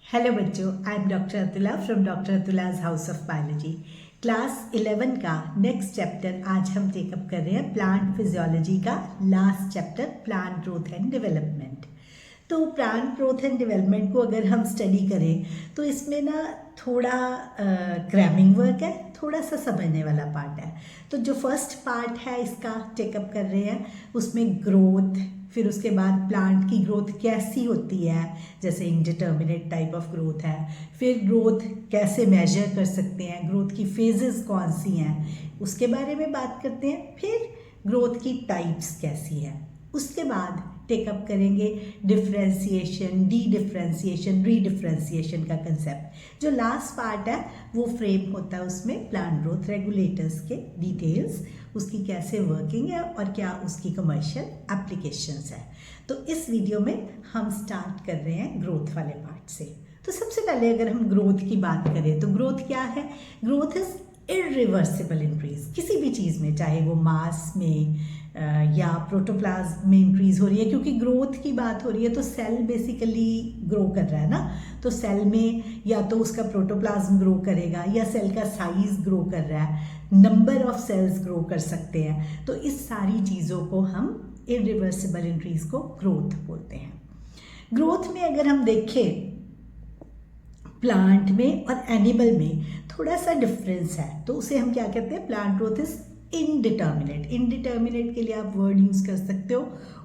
Hello बच्चों, I am doctor Atula from doctor Atula's house of biology. Class 11 का next chapter आज हम टेकअप कर रहे हैं प्लांट फिजियोलॉजी का last chapter plant growth and development. तो प्लांट ग्रोथ एंड डेवलपमेंट को अगर हम स्टडी करें तो इसमें ना थोड़ा क्रैमिंग वर्क है, थोड़ा सा समझने वाला पार्ट है। तो जो फर्स्ट पार्ट है इसका टेकअप कर रहे हैं, उसमें ग्रोथ, फिर उसके बाद प्लांट की ग्रोथ कैसी होती है, जैसे इंडिटर्मिनेट टाइप ऑफ ग्रोथ है, फिर ग्रोथ कैसे मेजर कर सकते हैं, ग्रोथ की फेजेस कौन सी हैं उसके बारे में बात करते हैं, फिर ग्रोथ की टाइप्स कैसी है, उसके बाद टेकअप करेंगे डिफ्रेंसिएशन, डी डिफ्रेंसिएशन, री डिफ्रेंसिएशन का कंसेप्ट। जो लास्ट पार्ट है वो फ्रेम होता है उसमें प्लांट ग्रोथ रेगुलेटर्स के डिटेल्स, उसकी कैसे वर्किंग है और क्या उसकी कमर्शियल एप्लीकेशंस है। तो इस वीडियो में हम स्टार्ट कर रहे हैं ग्रोथ वाले पार्ट से। तो सबसे पहले अगर हम ग्रोथ की बात करें तो ग्रोथ क्या है? ग्रोथ इज इरिवर्सिबल इंक्रीज किसी भी चीज़ में, चाहे वो मास में या प्रोटोप्लाज्म में इंक्रीज हो रही है, क्योंकि ग्रोथ की बात हो रही है तो सेल बेसिकली ग्रो कर रहा है ना। तो सेल में या तो उसका प्रोटोप्लाज्म ग्रो करेगा या सेल का साइज ग्रो कर रहा है, नंबर ऑफ सेल्स ग्रो कर सकते हैं। तो इस सारी चीज़ों को हम इरिवर्सिबल इंक्रीज को ग्रोथ बोलते हैं। ग्रोथ में अगर हम देखें प्लांट में और एनिमल में थोड़ा सा डिफरेंस है, तो उसे हम क्या कहते हैं? Plant growth is indeterminate. Indeterminate के लिए आप वर्ड यूज़ कर सकते हो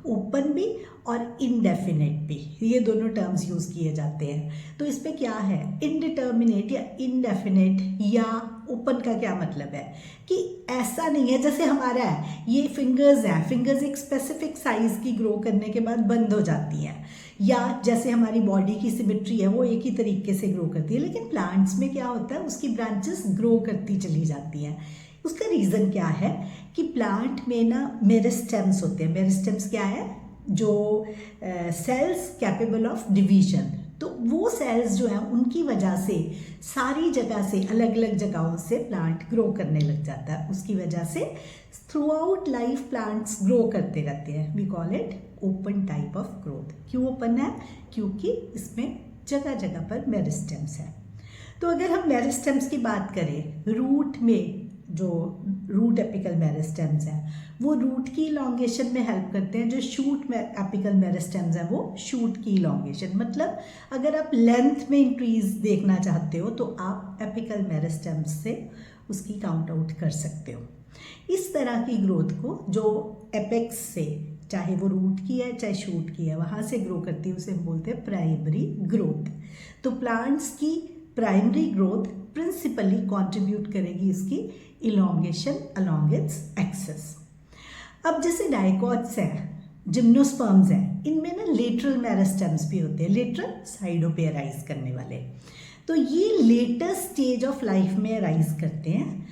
ओपन भी और इनडेफिनेट भी, ये दोनों टर्म्स यूज़ किए जाते हैं। तो इस पे क्या है, इनडिटर्मिनेट या इनडेफिनेट या ओपन का क्या मतलब है कि ऐसा नहीं है जैसे हमारा है, ये फिंगर्स हैं, फिंगर्स एक स्पेसिफिक साइज की ग्रो करने के बाद बंद हो जाती हैं, या जैसे हमारी बॉडी की सिमेट्री है वो एक ही तरीके से ग्रो करती है। लेकिन प्लांट्स में क्या होता है, उसकी ब्रांचेस ग्रो करती चली जाती हैं। उसका रीज़न क्या है कि प्लांट में ना मेरिस्टेम्स होते हैं। मेरिस्टेम्स क्या है? जो सेल्स कैपेबल ऑफ डिवीजन। तो वो सेल्स जो हैं उनकी वजह से सारी जगह से, अलग अलग जगहों से प्लांट ग्रो करने लग जाता है। उसकी वजह से throughout life plants grow करते रहते हैं। We call it open type of growth. क्यों ओपन है? क्योंकि इसमें जगह जगह पर मेरिस्टेम्स है। तो अगर हम मेरिस्टेम्स की बात करें, रूट में जो रूट एपिकल मेरिस्टेम्स हैं वो रूट की इलॉन्गेशन में हेल्प करते हैं। जो शूट एपिकल मेरिस्टेम्स हैं वो शूट की इलॉन्गेशन, मतलब अगर आप लेंथ में इंक्रीज देखना चाहते हो तो आप एपिकल मेरिस्टेम्स से उसकी काउंट आउट कर सकते हो। इस तरह की ग्रोथ को जो एपेक्स से, चाहे वो रूट की है चाहे शूट की है, वहाँ से ग्रो करती है, उसे हम बोलते हैं प्राइमरी ग्रोथ। तो प्लांट्स की प्राइमरी ग्रोथ प्रिंसिपली कंट्रीब्यूट करेगी इसकी इलॉन्गेशन अलोंग इट्स एक्सेस। अब जैसे डाइकॉट्स हैं, जिम्नोस्पर्म्स हैं, इनमें ना लेटरल मेरिस्टेम्स भी होते हैं, लेटरल साइडों पे अराइज करने वाले। तो ये लेटर स्टेज ऑफ लाइफ में अराइज करते हैं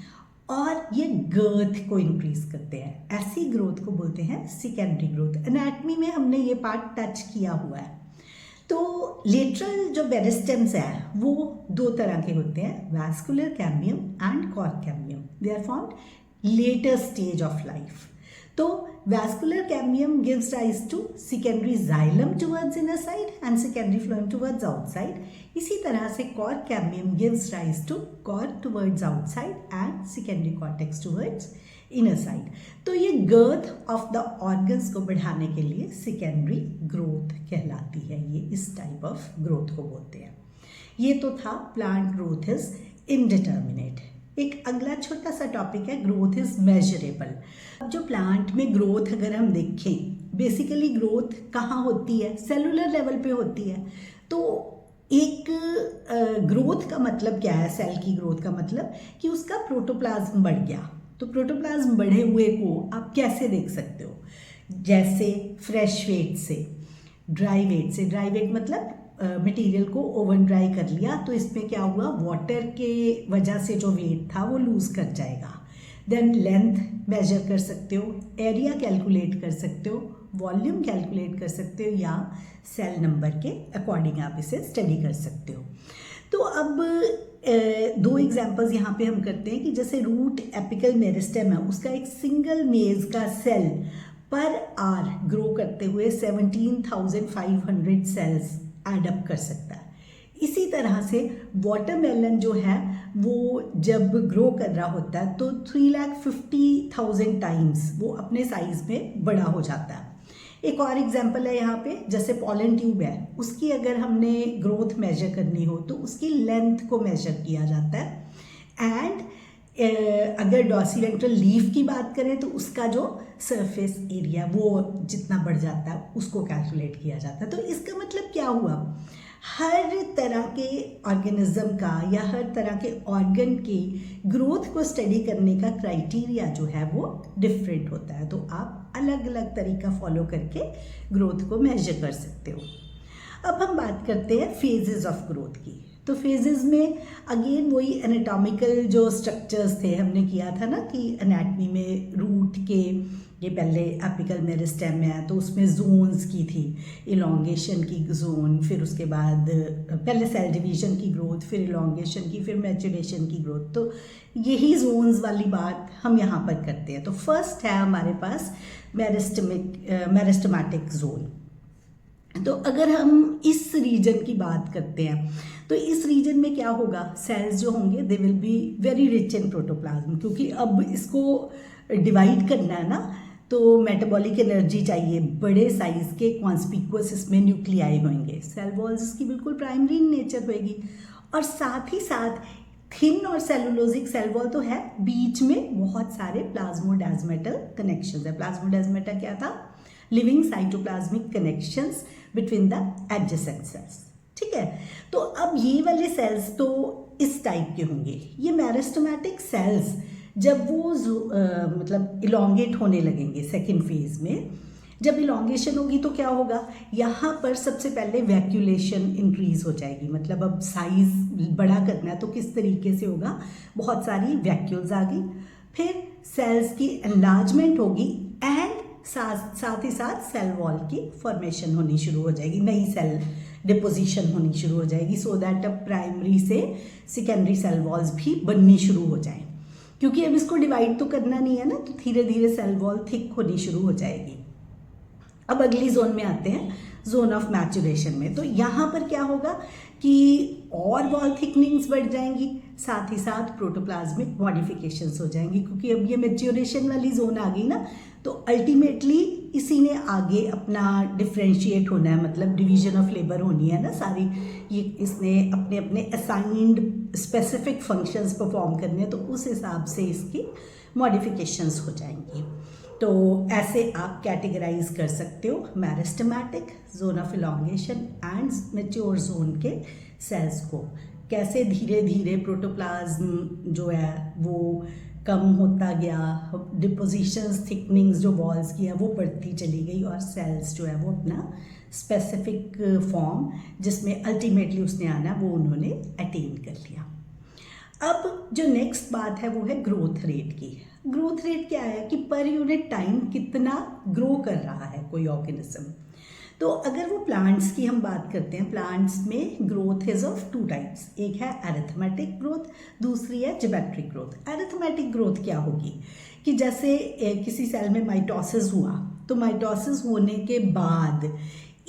और ये गर्थ को इंक्रीज करते हैं। ऐसी ग्रोथ को बोलते हैं सेकेंडरी ग्रोथ। एनाटॉमी में हमने ये पार्ट टच किया हुआ है। तो लेटरल जो मेरिस्टेम्स हैं वो दो तरह के होते हैं, vascular cambium and cork cambium. They are found later stage of life. तो vascular cambium gives rise to secondary xylem towards inner side and secondary phloem towards outside. इसी तरह से cork cambium gives rise to cork towards outside and secondary cortex towards inner side. तो ये गर्थ of the organs को बढ़ाने के लिए secondary growth कहलाती है। ये इस टाइप ऑफ ग्रोथ को बोलते हैं। ये तो था प्लांट ग्रोथ इज इनडिटर्मिनेट। एक अगला छोटा सा टॉपिक है ग्रोथ इज मेजरेबल। अब जो प्लांट में ग्रोथ अगर हम देखें, बेसिकली ग्रोथ कहाँ होती है? सेलुलर लेवल पे होती है। तो एक ग्रोथ का मतलब क्या है? सेल की ग्रोथ का मतलब कि उसका प्रोटोप्लाज्म बढ़ गया। तो प्रोटोप्लाज्म बढ़े हुए को आप कैसे देख सकते हो? जैसे फ्रेश वेट से, ड्राई वेट से। ड्राई वेट मतलब मटेरियल को ओवन ड्राई कर लिया, तो इसमें क्या हुआ, वाटर के वजह से जो वेट था वो लूज कर जाएगा। देन लेंथ मेजर कर सकते हो, एरिया कैलकुलेट कर सकते हो, वॉल्यूम कैलकुलेट कर सकते हो, या सेल नंबर के अकॉर्डिंग आप इसे स्टडी कर सकते हो। तो अब दो एग्जांपल्स यहाँ पे हम करते हैं कि जैसे रूट एपिकल मेरिस्टेम है, उसका एक सिंगल मेज का सेल पर आवर ग्रो करते हुए 17,500 सेल्स एडअप कर सकता है। इसी तरह से वाटरमेलन जो है वो जब ग्रो कर रहा होता है तो 3,50,000 टाइम्स वो अपने साइज में बड़ा हो जाता है। एक और एग्जांपल है यहाँ पे, जैसे पॉलन ट्यूब है, उसकी अगर हमने ग्रोथ मेजर करनी हो तो उसकी लेंथ को मेजर किया जाता है। एंड अगर डॉर्सिवेंट्रल लीफ की बात करें तो उसका जो सरफेस एरिया वो जितना बढ़ जाता है उसको कैलकुलेट किया जाता है। तो इसका मतलब क्या हुआ, हर तरह के ऑर्गेनिज्म का या हर तरह के ऑर्गन की ग्रोथ को स्टडी करने का क्राइटेरिया जो है वो डिफरेंट होता है। तो आप अलग अलग तरीका फॉलो करके ग्रोथ को मेजर कर सकते हो। अब हम बात करते हैं फेजेस ऑफ ग्रोथ की। तो फेजेस में अगेन वही एनाटॉमिकल जो स्ट्रक्चर्स थे, हमने किया था ना कि एनाटमी में रूट के ये पहले एपिकल मेरिस्टेम में है तो उसमें जोन्स की थी, इलोंगेशन की जोन, फिर उसके बाद पहले सेल डिवीजन की ग्रोथ, फिर इलोंगेशन की, फिर मैचुरेशन की ग्रोथ। तो यही जोन्स वाली बात हम यहाँ पर करते हैं। तो फर्स्ट है हमारे पास मेरिस्टेमेटिक जोन। तो अगर हम इस रीजन की बात करते हैं तो इस रीजन में क्या होगा, सेल्स जो होंगे they will be very rich in protoplasm, क्योंकि अब इसको डिवाइड करना है ना तो मेटाबॉलिक एनर्जी चाहिए, बड़े साइज के कॉन्स्पिक्युअस इसमें न्यूक्लियाई होंगे, सेल वॉल्स इसकी बिल्कुल प्राइमरी नेचर होएगी, और साथ ही साथ थिन और सेलुलोजिक सेल वॉल तो है, बीच में बहुत सारे प्लाज्मोडेस्मेटल कनेक्शंस है। प्लाज्मोडेस्मेटा क्या था, living cytoplasmic connections between the adjacent sales, ठीक है। तो अब ये वाले सेल्स तो इस टाइप के होंगे। ये मेरिस्टेमेटिक सेल्स जब वो मतलब इलोंगेट होने लगेंगे सेकेंड फेज में, जब इलोंगेशन होगी तो क्या होगा, यहाँ पर सबसे पहले वैक्यूलेशन इंक्रीज हो जाएगी। मतलब अब साइज बड़ा करना है तो किस तरीके से होगा, बहुत सारी वैक्यूल्स आ गई, फिर सेल्स की एनलार्जमेंट होगी एंड साथ ही साथ सेल वॉल की फॉर्मेशन होनी शुरू हो जाएगी, नई सेल डिपोजिशन होनी शुरू हो जाएगी, सो दैट अब प्राइमरी से सेकेंडरी सेल वॉल्स भी बननी शुरू हो जाए। क्योंकि अब इसको डिवाइड तो करना नहीं है ना, तो धीरे धीरे सेल वॉल थिक होनी शुरू हो जाएगी। अब अगली जोन में आते हैं, जोन ऑफ मैचुरेशन में। तो यहाँ पर क्या होगा कि और वॉल थिकनिंग्स बढ़ जाएंगी, साथ ही साथ प्रोटोप्लाज्मिक मॉडिफिकेशंस हो जाएंगी, क्योंकि अब ये मैच्योरेशन वाली जोन आ गई ना, तो अल्टीमेटली इसी ने आगे अपना डिफ्रेंशिएट होना है, मतलब डिवीजन ऑफ लेबर होनी है ना सारी, ये इसने अपने अपने असाइंड स्पेसिफिक फंक्शंस परफॉर्म करने हैं, तो उस हिसाब से इसकी मॉडिफिकेशंस हो जाएंगी। तो ऐसे आप कैटेगराइज कर सकते हो meristematic, zone of elongation and mature zone के सेल्स को, कैसे धीरे धीरे प्रोटोप्लाज्म जो है वो कम होता गया, डिपोजिशंस थिकनिंग्स जो वॉल्स की है वो बढ़ती चली गई, और सेल्स जो है वो अपना स्पेसिफिक फॉर्म जिसमें अल्टीमेटली उसने आना वो उन्होंने अटेन कर लिया। अब जो नेक्स्ट बात है वो है ग्रोथ रेट की। ग्रोथ रेट क्या है कि पर यूनिट टाइम कितना ग्रो कर रहा है कोई ऑर्गेनिज्म। तो अगर वो प्लांट्स की हम बात करते हैं, प्लांट्स में growth is of two types, एक है अरिथमेटिक ग्रोथ, दूसरी है जियोमेट्रिक ग्रोथ। अरिथमेटिक ग्रोथ क्या होगी कि जैसे किसी सेल में माइटोसिस हुआ, तो माइटोसिस होने के बाद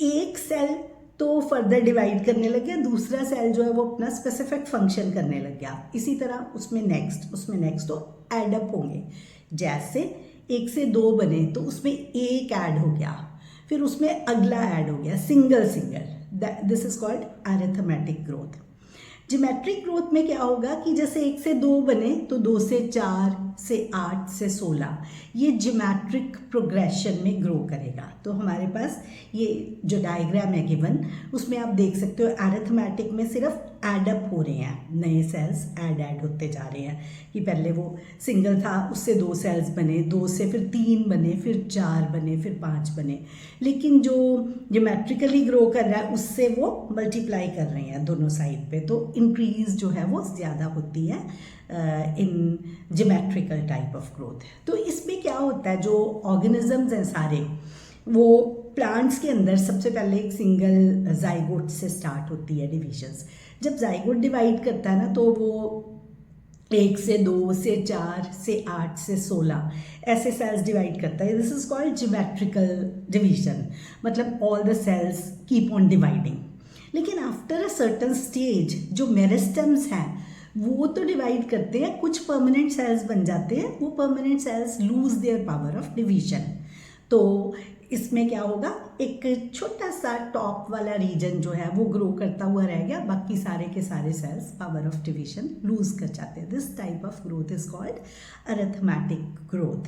एक सेल तो फर्दर डिवाइड करने लग गया, दूसरा सेल जो है वो अपना स्पेसिफिक फंक्शन करने लग गया, इसी तरह उसमें नेक्स्ट तो एडअप होंगे। जैसे 1 से 2 बने तो उसमें एक ऐड हो गया, फिर उसमें अगला ऐड हो गया, single, this is called arithmetic growth. Geometric growth में क्या होगा कि जैसे 1 से 2 बने तो 2 से 4 से 8 से 16, ये जियोमेट्रिक प्रोग्रेशन में ग्रो करेगा। तो हमारे पास ये जो डायग्राम है गिवन, उसमें आप देख सकते हो अरिथमेटिक में सिर्फ एडअप हो रहे हैं, नए सेल्स ऐड होते जा रहे हैं, कि पहले वो सिंगल था उससे 2 सेल्स बने, 2 से फिर 3 बने, फिर 4 बने, फिर 5 बने। लेकिन जो ज्योमेट्रिकली ग्रो कर रहा है उससे वो मल्टीप्लाई कर रहे हैं दोनों साइड पे, तो इंक्रीज जो है वो ज़्यादा होती है इन ज्योमेट्रिकल टाइप ऑफ ग्रोथ। तो इसमें क्या होता है, जो ऑर्गेनिजम्स हैं सारे, वो प्लांट्स के अंदर सबसे पहले एक सिंगल जाइगोट से स्टार्ट होती है डिविजन्स। जब जाइगोट डिवाइड करता है ना तो वो 1 से 2 से 4 से 8 से 16 ऐसे सेल्स डिवाइड करता है। This is called geometrical division, मतलब all the cells keep on dividing. लेकिन आफ्टर अ सर्टन स्टेज जो मेरिस्टेम्स हैं वो तो डिवाइड करते हैं, कुछ परमानेंट सेल्स बन जाते हैं, वो permanent cells lose their power of division. तो इसमें क्या होगा, एक छोटा सा टॉप वाला रीजन जो है वो ग्रो करता हुआ रह गया, बाकी सारे के सारे cells power of division lose कर जाते हैं। This type of growth is called arithmetic growth.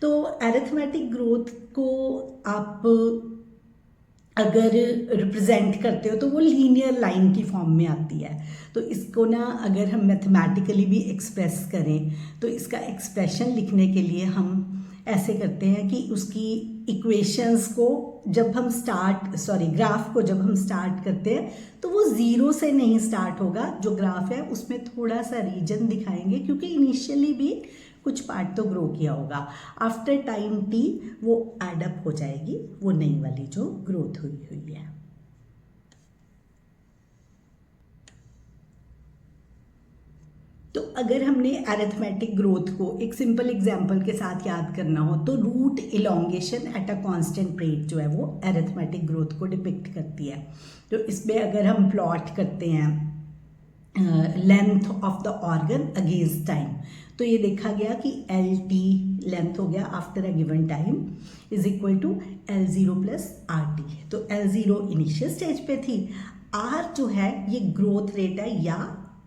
तो अरिथमेटिक ग्रोथ को आप अगर रिप्रेजेंट करते हो तो वो लीनियर लाइन की फॉर्म में आती है। तो इसको ना अगर हम मैथमेटिकली भी एक्सप्रेस करें तो इसका एक्सप्रेशन लिखने के लिए हम ऐसे करते हैं कि उसकी इक्वेशंस को जब हम ग्राफ को जब हम स्टार्ट करते हैं तो वो ज़ीरो से नहीं स्टार्ट होगा। जो ग्राफ है उसमें थोड़ा सा रीजन दिखाएंगे, क्योंकि इनिशियली भी कुछ पार्ट तो ग्रो किया होगा। आफ्टर टाइम टी वो एडअप हो जाएगी, वो नई वाली जो ग्रोथ हुई है। तो अगर हमने अरिथमेटिक ग्रोथ को एक सिंपल एग्जांपल के साथ याद करना हो तो root elongation at a constant rate जो है वो अरिथमेटिक ग्रोथ को डिपिक्ट करती है। तो इसमें अगर हम प्लॉट करते हैं length of the organ against time, तो ये देखा गया कि एल टी लेंथ हो गया after a given time is equal to L0 plus R T. तो L0 इनिशियल स्टेज पे थी, आर जो है ये ग्रोथ रेट है, या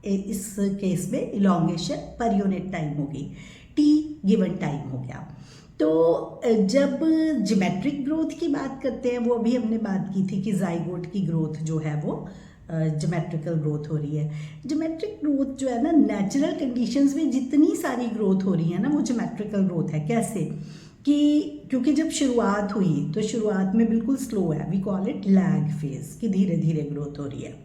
इस केस में इलोंगेशन पर यूनिट टाइम होगी, टी गिवन टाइम हो गया। तो जब ज्योमेट्रिक ग्रोथ की बात करते हैं, वो अभी हमने बात की थी कि जाइगोट की ग्रोथ जो है वो ज्योमेट्रिकल ग्रोथ हो रही है। ज्योमेट्रिक ग्रोथ जो है ना, नेचुरल कंडीशंस में जितनी सारी ग्रोथ हो रही है ना वो ज्योमेट्रिकल ग्रोथ है। कैसे कि क्योंकि जब शुरुआत हुई तो शुरुआत में बिल्कुल स्लो है, we call it lag phase, कि धीरे धीरे ग्रोथ हो रही है।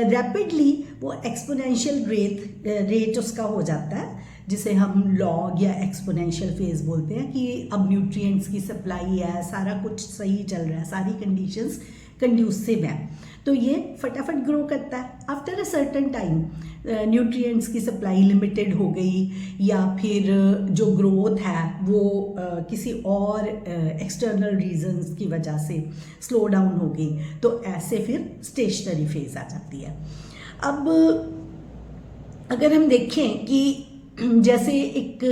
रैपिडली वो एक्सपोनेंशियल रेट उसका हो जाता है, जिसे हम लॉग या एक्सपोनेंशियल फेज बोलते हैं, कि अब न्यूट्रिएंट्स की सप्लाई है, सारा कुछ सही चल रहा है, सारी कंडीशंस कंड्यूसिव है, तो ये फटाफट ग्रो करता है। After a certain time nutrients की सप्लाई लिमिटेड हो गई, या फिर जो ग्रोथ है वो किसी और एक्सटर्नल रीजंस की वजह से स्लो डाउन हो गई, तो ऐसे फिर स्टेशनरी फेज आ जाती है। अब अगर हम देखें कि जैसे एक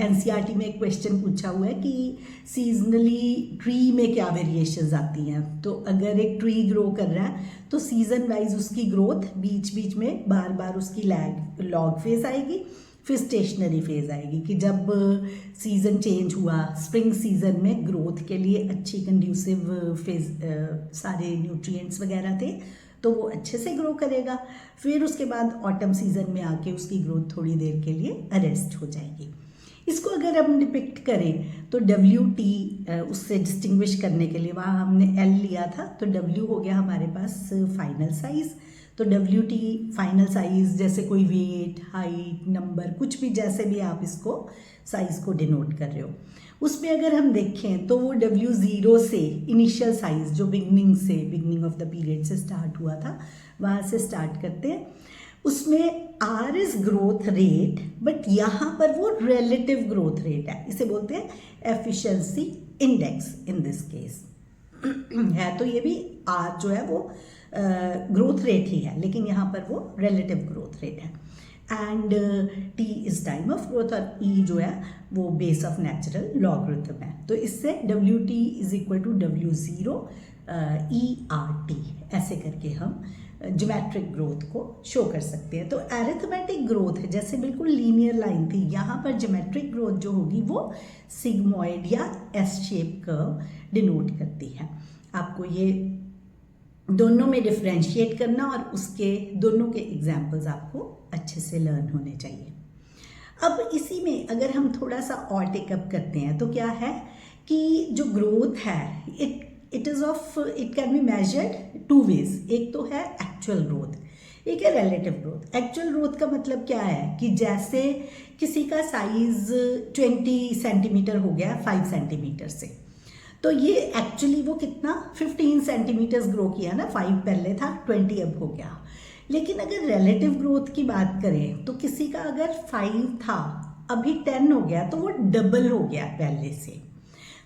एनसीईआरटी में एक क्वेश्चन पूछा हुआ है कि सीजनली ट्री में क्या वेरिएशंस आती हैं, तो अगर एक ट्री ग्रो कर रहा है तो सीजन वाइज उसकी ग्रोथ बीच बीच में बार बार उसकी लॉग फेज आएगी, फिर स्टेशनरी फेज आएगी, कि जब सीज़न चेंज हुआ, स्प्रिंग सीजन में ग्रोथ के लिए अच्छी कंड्यूसिव फेज, सारे न्यूट्रिएंट्स वगैरह थे तो वो अच्छे से ग्रो करेगा। फिर उसके बाद ऑटम सीजन में आके उसकी ग्रोथ थोड़ी देर के लिए अरेस्ट हो जाएगी। इसको अगर हम डिपिक्ट करें तो WT उससे डिस्टिंग्विश करने के लिए वहाँ हमने L लिया था, तो W हो गया हमारे पास फाइनल साइज़। तो WT फाइनल साइज़, जैसे कोई वेट, हाइट, नंबर, कुछ भी जैसे भी आप इसको साइज़ को डिनोट कर रहे हो, उसमें अगर हम देखें तो वो W0 से इनिशियल साइज जो बिगनिंग ऑफ द पीरियड से स्टार्ट हुआ था, वहाँ से स्टार्ट करते हैं। उसमें R is growth rate, but यहाँ पर वो रिलेटिव ग्रोथ रेट है, इसे बोलते हैं efficiency index in this case है। तो ये भी R जो है वो ग्रोथ रेट ही है, लेकिन यहाँ पर वो रिलेटिव ग्रोथ रेट है। And T is time of growth, और E जो है वो बेस ऑफ नेचुरल लॉगरिथम है। तो इससे WT is equal to W0 ERT, ऐसे करके हम ज्योमेट्रिक ग्रोथ को शो कर सकते हैं। तो अरिथमेटिक ग्रोथ है जैसे बिल्कुल लीनियर लाइन थी, यहाँ पर ज्योमेट्रिक ग्रोथ जो होगी वो सिग्मोइड या S शेप कर्व डिनोट करती है। आपको ये दोनों में डिफरेंशिएट करना और उसके दोनों के एग्जाम्पल्स आपको अच्छे से लर्न होने चाहिए। अब इसी में अगर हम थोड़ा सा और टेकअप करते हैं तो क्या है कि जो ग्रोथ है it can be measured two ways. एक तो है एक्चुअल ग्रोथ, एक है रिलेटिव ग्रोथ। एक्चुअल ग्रोथ का मतलब क्या है कि जैसे किसी का साइज 20 सेंटीमीटर हो गया 5 सेंटीमीटर से, तो ये एक्चुअली वो कितना 15 सेंटीमीटर्स ग्रो किया ना, 5 पहले था 20 अब हो गया। लेकिन अगर रिलेटिव ग्रोथ की बात करें तो किसी का अगर 5 था अभी 10 हो गया तो वो डबल हो गया पहले से।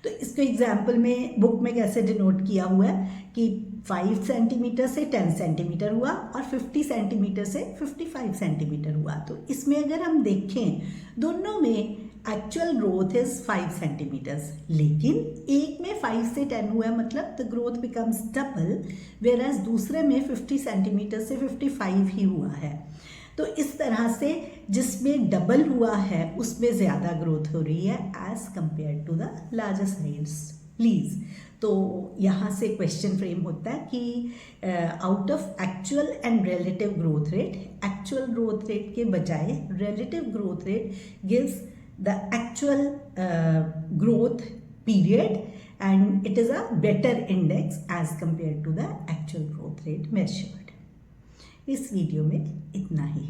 तो इसको एग्जाम्पल में बुक में कैसे डिनोट किया हुआ है कि 5 सेंटीमीटर से 10 सेंटीमीटर हुआ और 50 सेंटीमीटर से 55 सेंटीमीटर हुआ। तो इसमें अगर हम देखें दोनों में एक्चुअल ग्रोथ इज 5 सेंटीमीटर्स, लेकिन एक में 5 से 10 हुआ है, मतलब the growth becomes double, whereas दूसरे में 50 सेंटीमीटर से 55 ही हुआ है। तो इस तरह से जिसमें डबल हुआ है उसमें ज़्यादा ग्रोथ हो रही है as compare to the larger size please. तो यहाँ से क्वेश्चन फ्रेम होता है कि out of actual and relative growth rate, actual growth rate के बजाय relative growth rate gives the actual growth period and it is a better index as compare to the actual growth rate measured. इस video में इतना ही।